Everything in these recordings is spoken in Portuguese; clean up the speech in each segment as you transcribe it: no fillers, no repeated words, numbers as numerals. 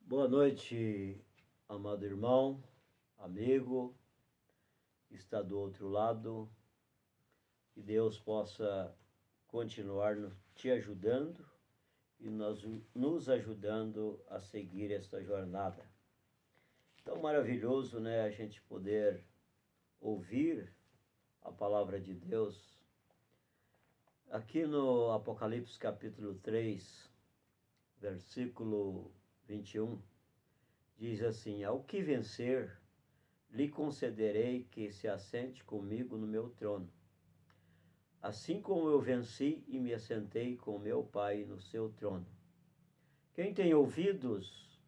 Boa noite, amado irmão, amigo, que está do outro lado. Que Deus possa continuar te ajudando e nos ajudando a seguir esta jornada. Tão maravilhoso, né, a gente poder ouvir a palavra de Deus. Aqui no Apocalipse capítulo 3, versículo 21, diz assim: ao que vencer, lhe concederei que se assente comigo no meu trono, assim como eu venci e me assentei com meu Pai no seu trono. Quem tem ouvidos,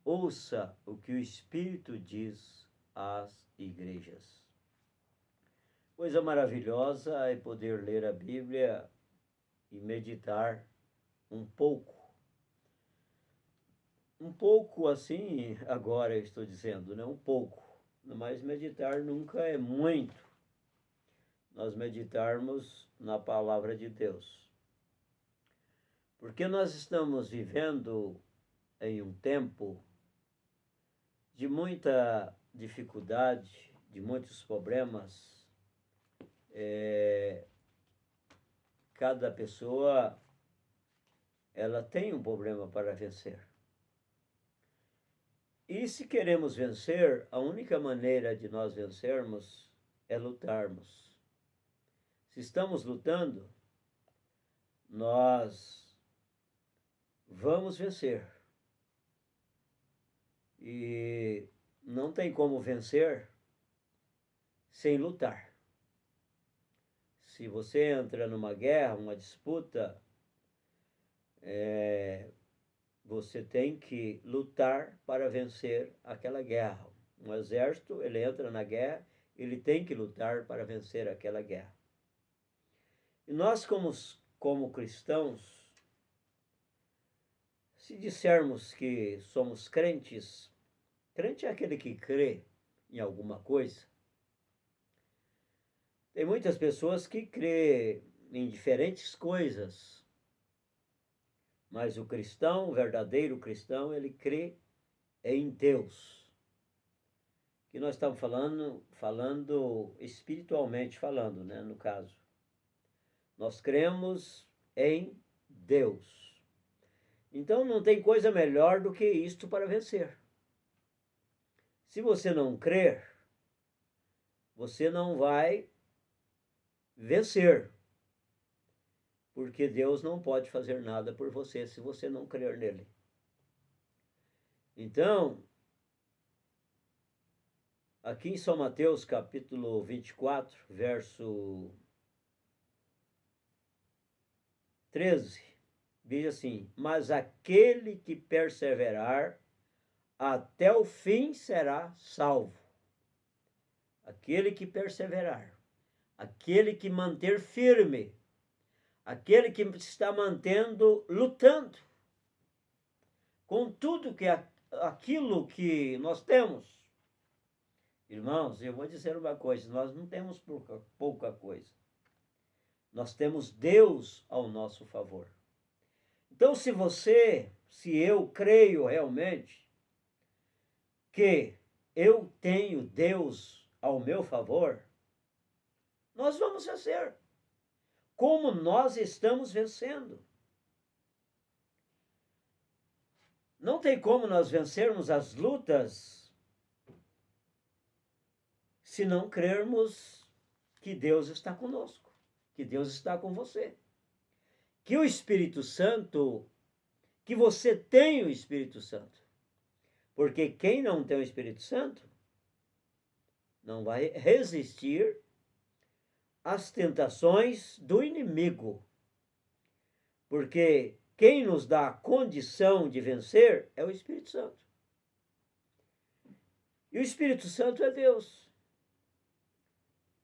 ouça o que o Espírito diz às igrejas. Coisa maravilhosa é poder ler a Bíblia e meditar um pouco assim, agora eu estou dizendo, né? Um pouco, mas meditar nunca é muito. Nós meditarmos na palavra de Deus. Porque nós estamos vivendo em um tempo de muita dificuldade, de muitos problemas. Cada pessoa, ela tem um problema para vencer. E se queremos vencer, a única maneira de nós vencermos é lutarmos. Se estamos lutando, nós vamos vencer. E não tem como vencer sem lutar. Se você entra numa guerra, uma disputa, você tem que lutar para vencer aquela guerra. Um exército, ele entra na guerra, ele tem que lutar para vencer aquela guerra. E nós, como cristãos, se dissermos que somos crentes, crente é aquele que crê em alguma coisa. Tem muitas pessoas que crêem em diferentes coisas, mas o cristão, o verdadeiro cristão, ele crê em Deus. Que nós estamos falando espiritualmente falando, né, no caso. Nós cremos em Deus. Então não tem coisa melhor do que isto para vencer. Se você não crer, você não vai vencer. Porque Deus não pode fazer nada por você se você não crer nele. Então, aqui em São Mateus, capítulo 24, verso 13, diz assim: mas aquele que perseverar até o fim será salvo. Aquele que perseverar, aquele que manter firme, aquele que está mantendo, lutando com tudo que aquilo que nós temos. Irmãos, eu vou dizer uma coisa, nós não temos pouca coisa. Nós temos Deus ao nosso favor. Então, se eu creio realmente que eu tenho Deus ao meu favor, nós vamos vencer. Como nós estamos vencendo. Não tem como nós vencermos as lutas se não crermos que Deus está conosco, que Deus está com você. Que o Espírito Santo, que você tem o Espírito Santo. Porque quem não tem o Espírito Santo não vai resistir às tentações do inimigo. Porque quem nos dá a condição de vencer é o Espírito Santo. E o Espírito Santo é Deus.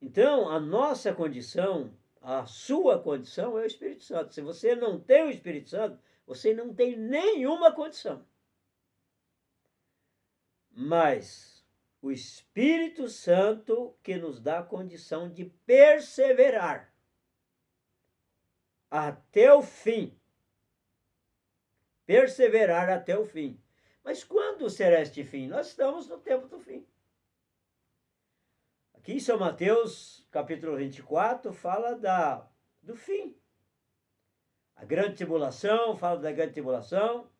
Então, a nossa condição, a sua condição é o Espírito Santo. Se você não tem o Espírito Santo, você não tem nenhuma condição. Mas o Espírito Santo que nos dá a condição de perseverar até o fim. Perseverar até o fim. Mas quando será este fim? Nós estamos no tempo do fim. Aqui em São Mateus, capítulo 24, fala do fim. A grande tribulação, fala da grande tribulação.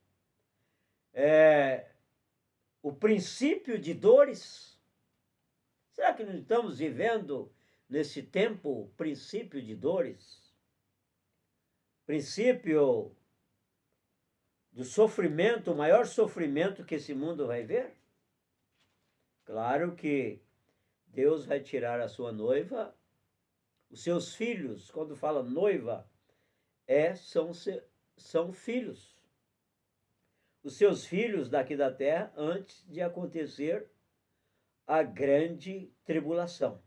O princípio de dores. Será que nós estamos vivendo nesse tempo princípio de dores? Princípio do sofrimento, o maior sofrimento que esse mundo vai ver? Claro que Deus vai tirar a sua noiva, os seus filhos. Quando fala noiva, são filhos. Os seus filhos daqui da terra, antes de acontecer a grande tribulação.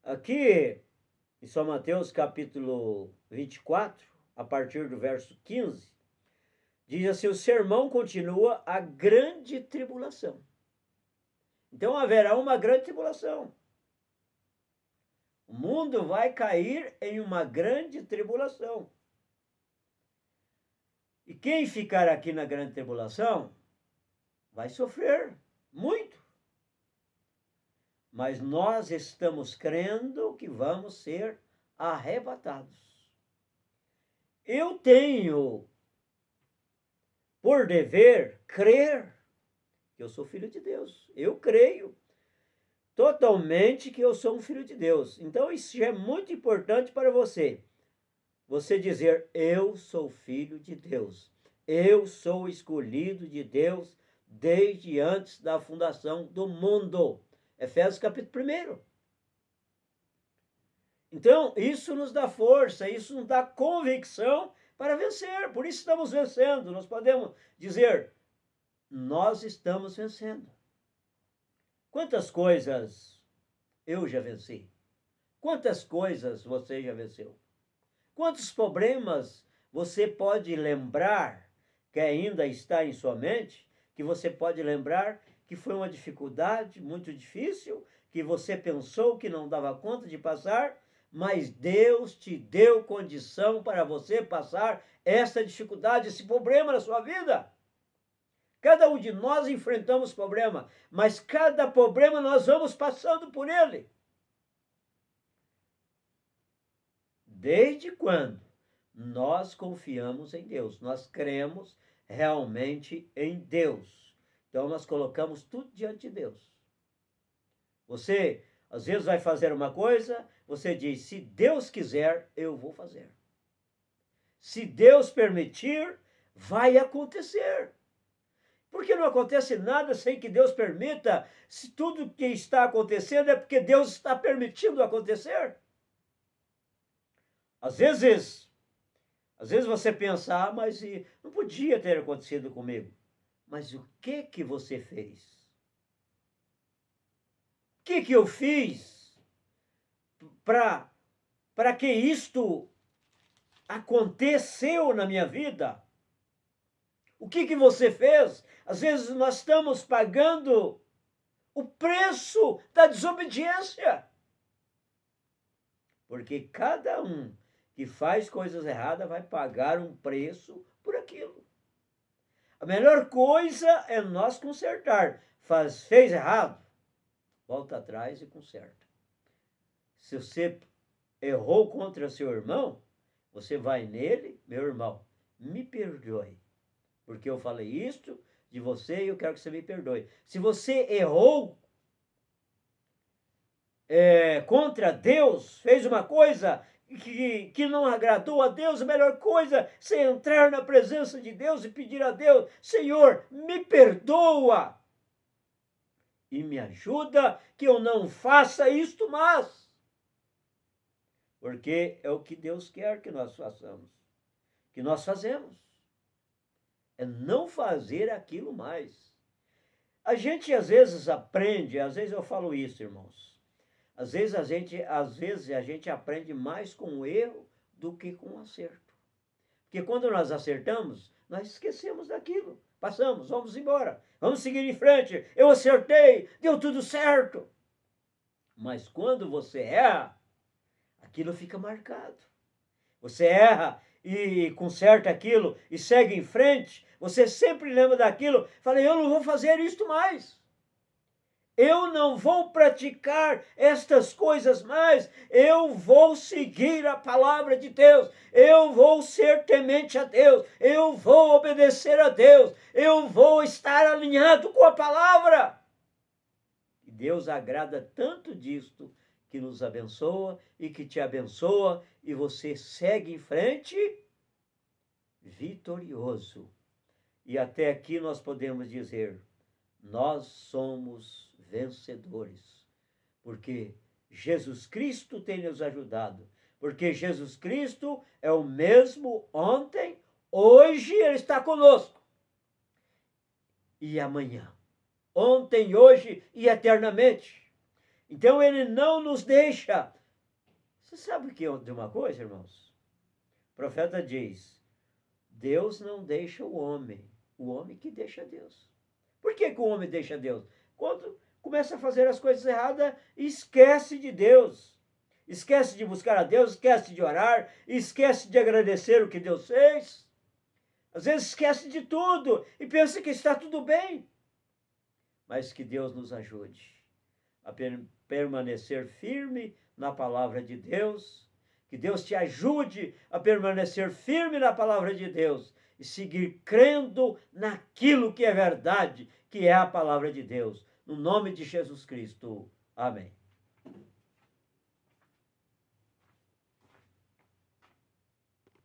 Aqui em São Mateus capítulo 24, a partir do verso 15, diz assim: o sermão continua a grande tribulação. Então haverá uma grande tribulação. O mundo vai cair em uma grande tribulação. E quem ficar aqui na grande tribulação vai sofrer muito. Mas nós estamos crendo que vamos ser arrebatados. Eu tenho por dever crer que eu sou filho de Deus. Eu creio totalmente que eu sou um filho de Deus. Então isso é muito importante para você. Você dizer: eu sou filho de Deus. Eu sou escolhido de Deus desde antes da fundação do mundo. Efésios capítulo 1. Então, isso nos dá força, isso nos dá convicção para vencer. Por isso estamos vencendo. Nós podemos dizer: nós estamos vencendo. Quantas coisas eu já venci? Quantas coisas você já venceu? Quantos problemas você pode lembrar que ainda está em sua mente, que você pode lembrar que foi uma dificuldade muito difícil, que você pensou que não dava conta de passar, mas Deus te deu condição para você passar essa dificuldade, esse problema na sua vida? Cada um de nós enfrentamos problema, mas cada problema nós vamos passando por ele. Desde quando nós confiamos em Deus, nós cremos realmente em Deus. Então nós colocamos tudo diante de Deus. Você, às vezes, vai fazer uma coisa, você diz: se Deus quiser, eu vou fazer. Se Deus permitir, vai acontecer. Porque não acontece nada sem que Deus permita. Se tudo que está acontecendo é porque Deus está permitindo acontecer. Às vezes você pensa: mas não podia ter acontecido comigo. Mas o que você fez? O que eu fiz para que isto aconteceu na minha vida? O que você fez? Às vezes nós estamos pagando o preço da desobediência. Porque cada um que faz coisas erradas vai pagar um preço por aquilo. A melhor coisa é nós consertar. Fez errado, volta atrás e conserta. Se você errou contra seu irmão, você vai nele: meu irmão, me perdoe, porque eu falei isto de você e eu quero que você me perdoe. Se você errou contra Deus, fez uma coisa que não agradou a Deus, a melhor coisa é você entrar na presença de Deus e pedir a Deus: Senhor, me perdoa e me ajuda que eu não faça isto mais. Porque é o que Deus quer que nós façamos, que nós fazemos. É não fazer aquilo mais. A gente às vezes aprende, às vezes eu falo isso, irmãos, às vezes a gente aprende mais com o erro do que com o acerto. Porque quando nós acertamos, nós esquecemos daquilo. Passamos, vamos embora, vamos seguir em frente. Eu acertei, deu tudo certo. Mas quando você erra, aquilo fica marcado. Você erra e conserta aquilo e segue em frente, você sempre lembra daquilo, fala, eu não vou fazer isto mais. Eu não vou praticar estas coisas mais, eu vou seguir a palavra de Deus, eu vou ser temente a Deus, eu vou obedecer a Deus, eu vou estar alinhado com a palavra. E Deus agrada tanto disto, que nos abençoa e que te abençoa, e você segue em frente vitorioso. E até aqui nós podemos dizer, nós somos vencedores, porque Jesus Cristo tem nos ajudado, porque Jesus Cristo é o mesmo ontem, hoje Ele está conosco, e amanhã, ontem, hoje e eternamente. Então Ele não nos deixa. Você sabe que de uma coisa, irmãos? O profeta diz, Deus não deixa o homem que deixa Deus. Por que o homem deixa Deus? Quando começa a fazer as coisas erradas, esquece de Deus. Esquece de buscar a Deus, esquece de orar, esquece de agradecer o que Deus fez. Às vezes esquece de tudo e pensa que está tudo bem. Mas que Deus nos ajude a permanecer firme na palavra de Deus. Que Deus te ajude a permanecer firme na palavra de Deus e seguir crendo naquilo que é verdade, que é a palavra de Deus. No nome de Jesus Cristo. Amém.